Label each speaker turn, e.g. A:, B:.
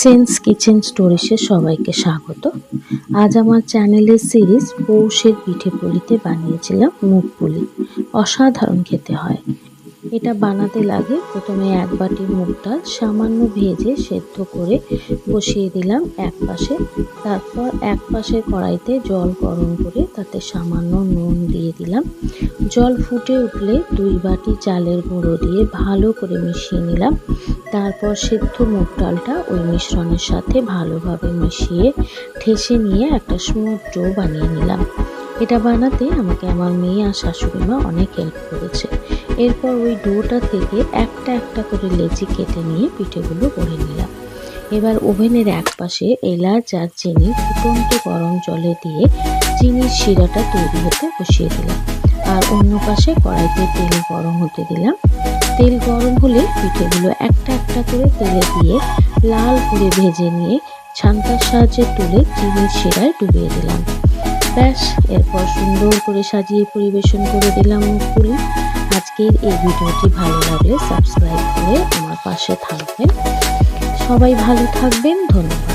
A: Sense kitchen স্টোরিজে সবাইকে স্বাগত। আজ আমার চ্যানেলের সিরিজ পৌষের পিঠে পুলিতে বানিয়েছিলাম মুগ পুলি। অসাধারণ খেতে হয়। এটা বানাতে লাগে প্রথমে 1 বাটি মুগ ডাল সামান্য ভেজে সেদ্ধ করে বসিয়ে দিলাম এক পাশে। তারপর এক পাশে কড়াইতে জল গরম করে তাতে সামান্য নুন দিয়ে দিলাম। জল ফুটে উঠলে 2 বাটি চালের গুঁড়ো দিয়ে ভালো করে মিশিয়ে নিলাম। তারপর সেদ্ধ মুগ ডালটা ওই মিশ্রণের সাথে ভালোভাবে মিশিয়ে ঠেসে নিয়ে একটা স্মুথ ডো বানিয়ে নিলাম। এটা বানাতে আমাকে আমার মেয়ে আর শাশুড়ি মা অনেক হেল্প করেছে। এরপর ওই ডোটা থেকে একটা একটা করে লেচি কেটে নিয়ে পিঠেগুলো গড়ে নিলাম। এবার ওভেনের এক পাশে এলাচ আর চিনি ফুটন্ত গরম জলে দিয়ে চিনির শিরাটা তৈরি হতে বসিয়ে দিলাম। আর অন্য পাশে কড়াইতে তেল গরম হতে দিলাম। তেল গরম হলে পিঠেগুলো একটা একটা করে তেলে দিয়ে লাল করে ভেজে নিয়ে ছান্তার সাহায্যে তুলে চিনির শিরায় ডুবিয়ে দিলাম। ব্যাস, এরপর সুন্দর করে সাজিয়ে পরিবেশন করে দিলাম মুগ পুলি। আজকের এই ভিডিওটি ভালো লাগলে সাবস্ক্রাইব করে আমার পাশে থাকবেন। সবাই ভালো থাকবেন। ধন্যবাদ।